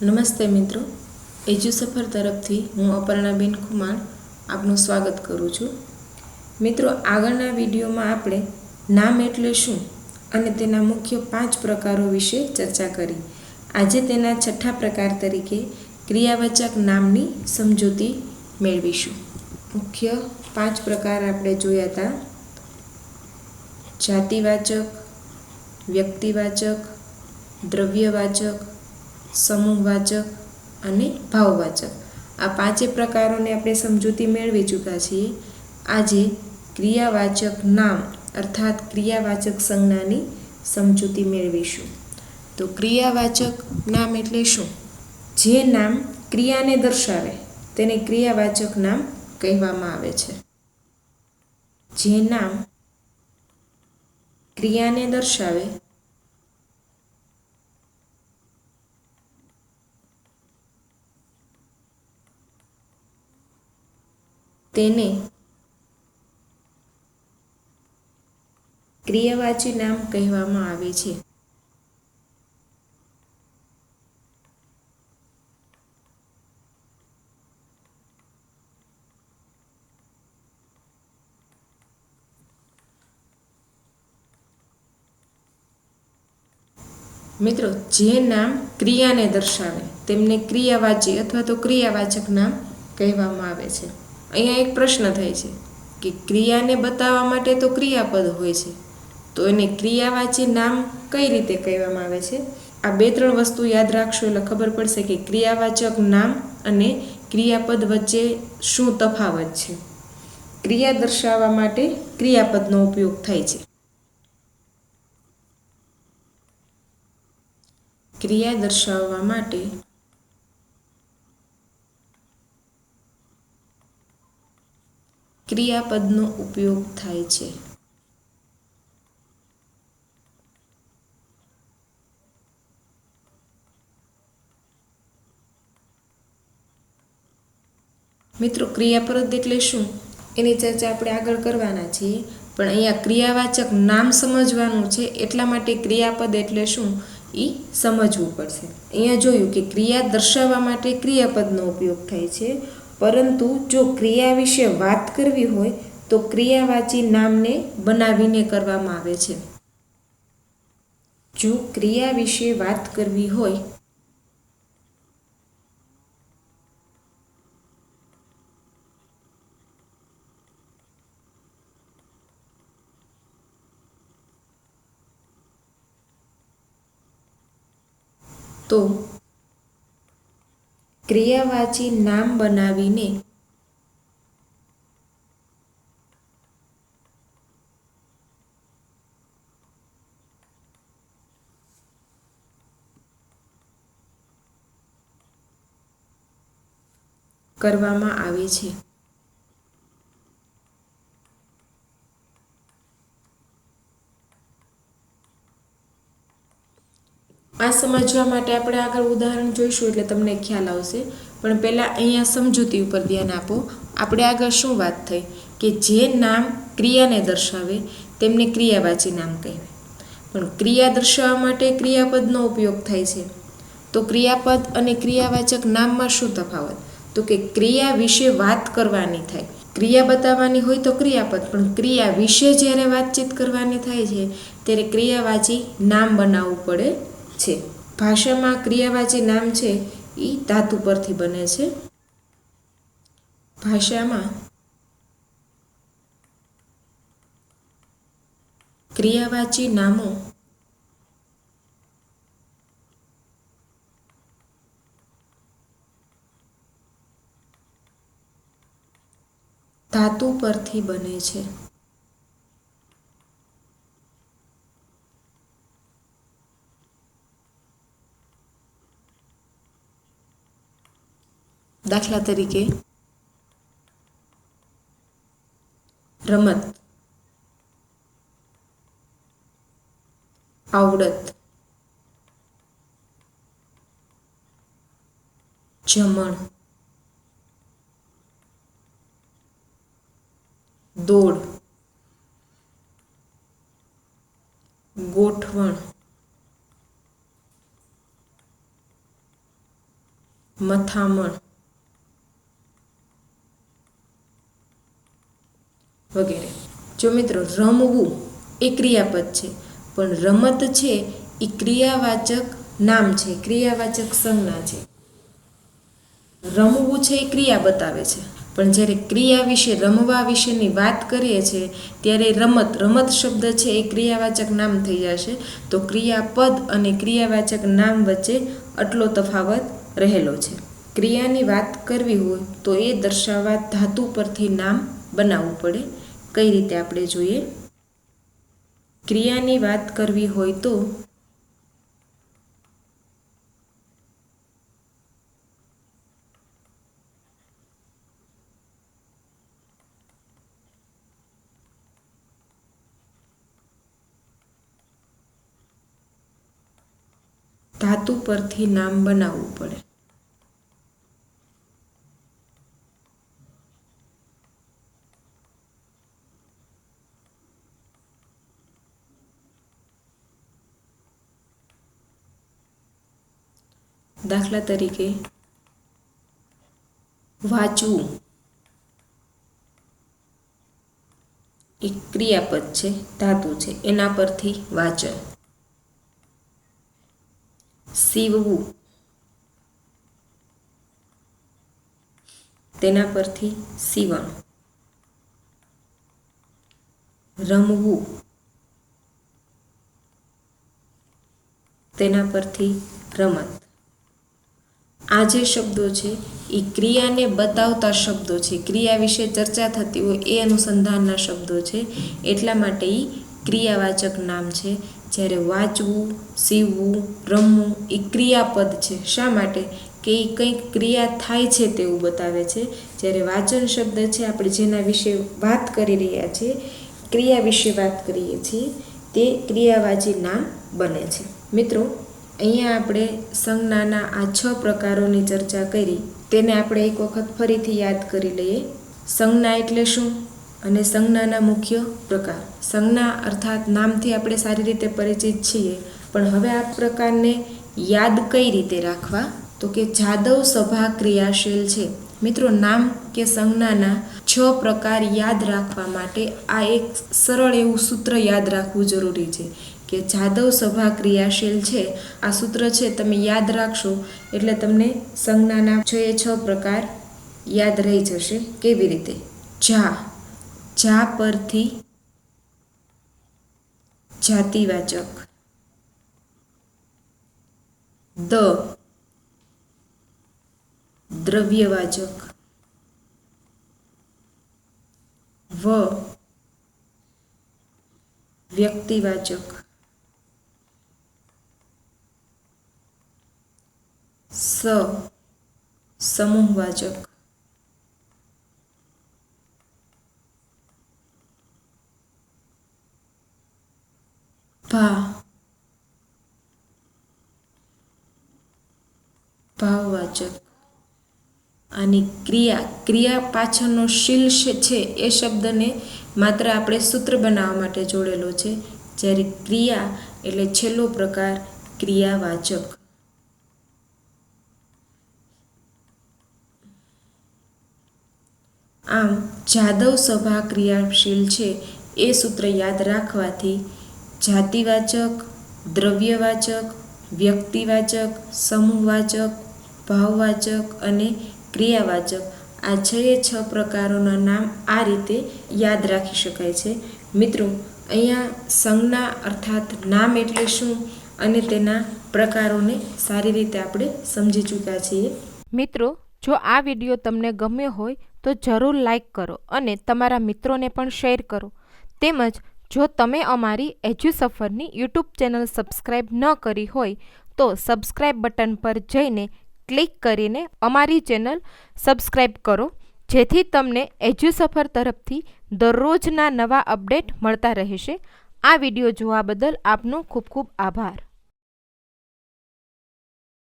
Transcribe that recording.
નમસ્તે મિત્રો, એજ્યુ સફર તરફથી હું અપર્ણાબેન ખુમાણ આપનું સ્વાગત કરું છું. મિત્રો, આગળના વિડીયોમાં આપણે નામ એટલે શું અને તેના મુખ્ય 5 પ્રકારો વિશે ચર્ચા કરી. આજે તેના 6થા પ્રકાર તરીકે ક્રિયાવાચક નામની સમજૂતી મેળવીશું. મુખ્ય 5 પ્રકાર આપણે જોયા હતા: જાતિવાચક, વ્યક્તિવાચક, દ્રવ્યવાચક, સમૂહવાચક અને ભાવવાચક. આ 5 પ્રકારોને આપણે સમજૂતી મેળવી ચૂક્યા છીએ. આજે ક્રિયાવાચક નામ અર્થાત ક્રિયાવાચક સંજ્ઞાની સમજૂતી મેળવીશું. તો ક્રિયાવાચક નામ એટલે શું? જે નામ ક્રિયાને દર્શાવે તેને ક્રિયાવાચક નામ કહેવામાં આવે છે. જે નામ ક્રિયાને દર્શાવે તેને ક્રિયાવાચી નામ કહેવામાં આવે છે. મિત્રો, જે નામ ક્રિયાને દર્શાવે તેમને ક્રિયાવાચી અથવા તો ક્રિયાવાચક નામ કહેવામાં આવે છે. અહીંયા એક પ્રશ્ન થાય છે કે ક્રિયાને બતાવવા માટે તો ક્રિયાપદ હોય છે, તો એને ક્રિયાવાચી નામ કઈ રીતે કહેવામાં આવે છે? આ 2-3 વસ્તુ યાદ રાખશો એટલે ખબર પડશે કે ક્રિયાવાચક નામ અને ક્રિયાપદ વચ્ચે શું તફાવત છે. ક્રિયા દર્શાવવા માટે ક્રિયાપદનો ઉપયોગ થાય છે. ક્રિયા દર્શાવવા માટે ક્રિયાપદનો ઉપયોગ થાય છે. મિત્રો, ક્રિયાપદ એટલે શું એની ચર્ચા આપણે આગળ કરવાના છીએ, પણ અહીંયા ક્રિયાવાચક નામ સમજવાનું છે, એટલા માટે ક્રિયાપદ એટલે શું એ સમજવું પડશે. અહીંયા જોયું કે ક્રિયા દર્શાવવા માટે ક્રિયાપદનો ઉપયોગ થાય છે, પરંતુ જો ક્રિયા વિશે વાત કરવી હોય તો ક્રિયાવાચી નામને બનાવીને કરવામાં આવે છે. જો ક્રિયા વિશે વાત કરવી હોય તો ક્રિયાવાચી નામ બનાવીને કરવામાં આવે છે. આ સમજવા માટે આપણે આગળ ઉદાહરણ જોઈશું એટલે તમને ખ્યાલ આવશે, પણ પહેલાં અહીંયા સમજૂતી ઉપર ધ્યાન આપો. આપણે આગળ શું વાત થઈ કે જે નામ ક્રિયાને દર્શાવે તેમને ક્રિયાવાચી નામ કહેવાય, પણ ક્રિયા દર્શાવવા માટે ક્રિયાપદનો ઉપયોગ થાય છે. તો ક્રિયાપદ અને ક્રિયાવાચક નામમાં શું તફાવત? તો કે ક્રિયા વિશે વાત કરવાની થાય, ક્રિયા બતાવવાની હોય તો ક્રિયાપદ, પણ ક્રિયા વિશે જ્યારે વાતચીત કરવાની થાય છે ત્યારે ક્રિયાવાચી નામ બનાવવું પડે છે. ભાષામાં ક્રિયાવાચી નામ છે એ ધાતુ પરથી બને છે. ભાષામાં ક્રિયાવાચી નામો ધાતુ પરથી બને છે. દાખલા તરીકે રમત, આવડત, જમણ, દોડ, ગોઠવણ, મથામણ વગેરે. જો મિત્રો રમવું એ ક્રિયાપદ છે, પણ રમત છે એ ક્રિયાવાચક નામ છે, ક્રિયાવાચક સંજ્ઞા છે. રમવું છે એ ક્રિયા બતાવે છે, પણ જ્યારે ક્રિયા વિશે, રમવા વિશેની વાત કરીએ છીએ ત્યારે રમત શબ્દ છે એ ક્રિયાવાચક નામ થઈ જશે. તો ક્રિયાપદ અને ક્રિયાવાચક નામ વચ્ચે આટલો તફાવત રહેલો છે. ક્રિયાની વાત કરવી હોય તો એ દર્શાવવા ધાતુ પરથી નામ બનાવવું પડે. કઈ રીતે આપણે જોઈએ. ક્રિયાની વાત કરવી હોય તો ધાતુ પરથી નામ બનાવવું પડે. દાખલા તરીકે વાંચવું એક ક્રિયાપદ છે, ધાતુ છે, એના પરથી વાચન. સીવવું તેના પરથી સીવણ. રમવું તેના પરથી રમત. આ જે શબ્દો છે એ ક્રિયાને બતાવતા શબ્દો છે, ક્રિયા વિશે ચર્ચા થતી હોય એ અનુસંધાનના શબ્દો છે, એટલા માટે એ ક્રિયાવાચક નામ છે. જ્યારે વાંચવું, સીવવું, રમવું એ ક્રિયાપદ છે. શા માટે? કે એ કંઈક ક્રિયા થાય છે તેવું બતાવે છે. જ્યારે વાચન શબ્દ છે, આપણે જેના વિશે વાત કરી રહ્યા છીએ, ક્રિયા વિશે વાત કરીએ છીએ, તે ક્રિયાવાચી નામ બને છે. મિત્રો, અહીંયા આપણે સંજ્ઞાના આ 6 પ્રકારોની ચર્ચા કરી, તેને આપણે એક વખત ફરીથી યાદ કરી લઈએ. સંજ્ઞા એટલે શું અને સંજ્ઞાના મુખ્ય પ્રકાર. સંજ્ઞા અર્થાત નામથી આપણે સારી રીતે પરિચિત છીએ, પણ હવે આ પ્રકારને યાદ કઈ રીતે રાખવા? તો કે જાદવ સભા ક્રિયાશીલ છે. મિત્રો, નામ કે સંજ્ઞાના 6 પ્રકાર યાદ રાખવા માટે આ એક સરળ એવું સૂત્ર યાદ રાખવું જરૂરી છે કે જાદવ સભા ક્રિયાશીલ છે. આ સૂત્ર છે, તમે યાદ રાખશો એટલે તમને સંજ્ઞાના 6 પ્રકાર યાદ રહી જશે. કેવી રીતે? જા પરથી જાતિવાચક. દ્રવ્યવાચક. વ્યક્તિવાચક. સમૂહવાચક. ભાવવાચક. અને ક્રિયા પાછળનો શીલ છે એ શબ્દને માત્ર આપણે સૂત્ર બનાવવા માટે જોડેલો છે. જ્યારે ક્રિયા એટલે છેલ્લો પ્રકાર ક્રિયાવાચક. આમ જાદવ સભા ક્રિયાશીલ છે એ સૂત્ર યાદ રાખવાથી જાતિવાચક, દ્રવ્યવાચક, વ્યક્તિવાચક, સમૂહવાચક, ભાવવાચક અને ક્રિયાવાચક આ 6 પ્રકારોના નામ આ રીતે યાદ રાખી શકાય છે. મિત્રો, અહીંયા સંજ્ઞા અર્થાત નામ એટલે શું અને તેના પ્રકારોને સારી રીતે આપણે સમજી ચૂક્યા છીએ. મિત્રો, જો આ વિડીયો તમને ગમ્યો હોય તો જરૂર લાઈક કરો અને તમારા મિત્રોને પણ શેર કરો. તેમજ જો તમે અમારી એજ્યુસફરની યુટ્યુબ ચેનલ સબસ્ક્રાઈબ ન કરી હોય તો સબસ્ક્રાઈબ બટન પર જઈને ક્લિક કરીને અમારી ચેનલ સબસ્ક્રાઈબ કરો, જેથી તમને એજ્યુસફર તરફથી દરરોજના નવા અપડેટ મળતા રહેશે. આ વિડીયો જોવા બદલ આપનો ખૂબ ખૂબ આભાર.